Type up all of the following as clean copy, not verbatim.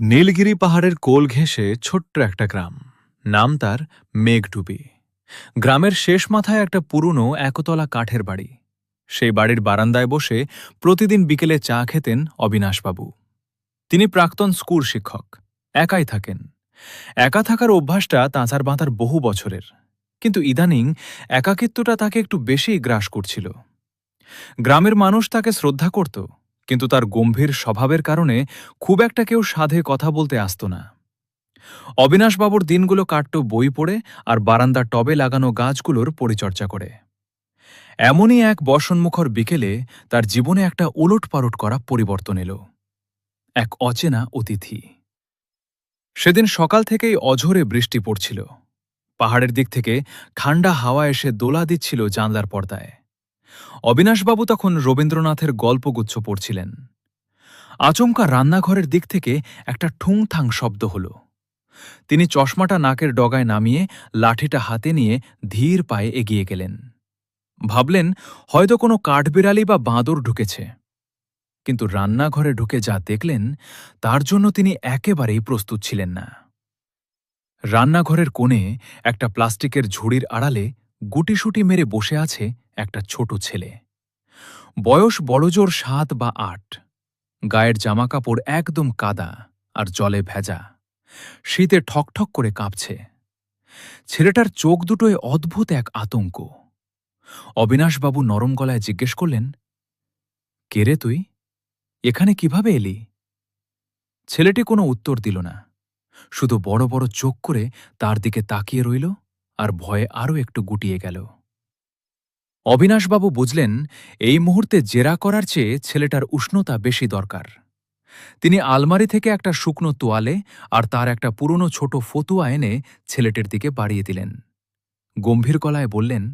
নীলগিরি পাহাড়ের কোল ঘেঁষে ছোট্ট একটা গ্রাম। নাম তার মেঘডুবি। গ্রামের শেষ মাথায় একটা পুরনো একতলা কাঠের বাড়ি। সেই বাড়ির বারান্দায় বসে প্রতিদিন বিকেলে চা খেতেন অবিনাশবাবু। তিনি প্রাক্তন স্কুল শিক্ষক, একাই থাকেন। একা থাকার অভ্যাসটা তাঁচার বাঁধার বহু বছরের, কিন্তু ইদানিং একাকিত্বটা তাকে একটু বেশিই গ্রাস করছিল। গ্রামের মানুষ তাকে শ্রদ্ধা করত, কিন্তু তার গম্ভীর স্বভাবের কারণে খুব একটা কেউ সাধে কথা বলতে আসত না। অবিনাশবাবুর দিনগুলো কাটত বই পড়ে আর বারান্দার টবে লাগানো গাছগুলোর পরিচর্যা করে। এমনই এক বর্ষণমুখর বিকেলে তার জীবনে একটা ওলটপালট করা পরিবর্তন এলো। এক অচেনা অতিথি। সেদিন সকাল থেকেই অঝোরে বৃষ্টি পড়ছিল। পাহাড়ের দিক থেকে ঠান্ডা হাওয়া এসে দোলা দিচ্ছিল জানলার পর্দায়। অবিনাশবাবু তখন রবীন্দ্রনাথের গল্পগুচ্ছ পড়ছিলেন। আচমকা রান্নাঘরের দিক থেকে একটা ঠুংথাং শব্দ হল। তিনি চশমাটা নাকের ডগায় নামিয়ে লাঠিটা হাতে নিয়ে ধীর পায়ে এগিয়ে গেলেন। ভাবলেন হয়তো কোনো কাঠবিড়ালি বা বাঁদর ঢুকেছে। কিন্তু রান্নাঘরে ঢুকে যা দেখলেন তার জন্য তিনি একেবারেই প্রস্তুত ছিলেন না। রান্নাঘরের কোণে একটা প্লাস্টিকের ঝুড়ির আড়ালে গুটিসুটি মেরে বসে আছে একটা ছোট ছেলে। বয়স বড়জোর ৭ বা ৮। গায়ের জামাকাপড় একদম কাদা আর জলে ভেজা, শীতে ঠকঠক করে কাঁপছে। ছেলেটার চোখ দুটোয় অদ্ভুত এক আতঙ্ক। অবিনাশবাবু নরম গলায় জিজ্ঞেস করলেন, কে রে তুই? এখানে কিভাবে এলি? ছেলেটি কোনো উত্তর দিল না, শুধু বড় বড় চোখ করে তার দিকে তাকিয়ে রইল আর ভয়ে আরও একটু গুটিয়ে গেল। অবিনাশবাবু বুঝলেন এই মুহূর্তে জেরা করার চেয়ে ছেলেটার উষ্ণতা বেশি দরকার। তিনি আলমারি থেকে একটা শুকনো তোয়ালে আর তার একটা পুরনো ছোট ফতুয়া এনে ছেলেটির দিকে বাড়িয়ে দিলেন। গম্ভীর গলায় বললেন,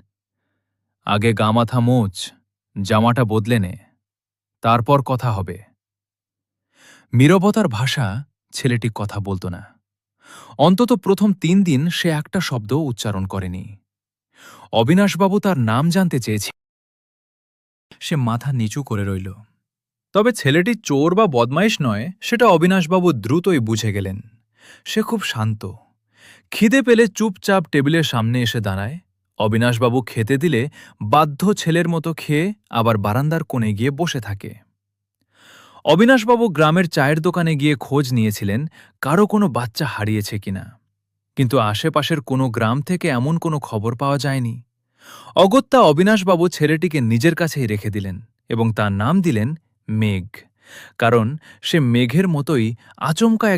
আগে গামাথা মোচ, জামাটা বদলে নে, তারপর কথা হবে। নীরবতার ভাষা ছেলেটি কথা বলত না। অন্তত প্রথম ৩ দিন সে একটা শব্দ উচ্চারণ করেনি। অবিনাশবাবু তার নাম জানতে চেয়েছে। সে মাথা নিচু করে রইল। তবে ছেলেটি চোর বা বদমাইশ নয় সেটা অবিনাশবাবু দ্রুতই বুঝে গেলেন। সে খুব শান্ত। খিদে পেলে চুপচাপ টেবিলের সামনে এসে দাঁড়ায়। অবিনাশবাবু খেতে দিলে বাধ্য ছেলের মতো খেয়ে আবার বারান্দার কোণে গিয়ে বসে থাকে। অবিনাশবাবু গ্রামের চায়ের দোকানে গিয়ে খোঁজ নিয়েছিলেন কারো কোনো বাচ্চা হারিয়েছে কিনা, কিন্তু আশেপাশের কোনো গ্রাম থেকে এমন কোনো খবর পাওয়া যায়নি। অগত্যা অবিনাশবাবু ছেলেটিকে নিজের কাছেই রেখে দিলেন এবং তার নাম দিলেন মেঘ, কারণ সে মেঘের মতোই আচমকা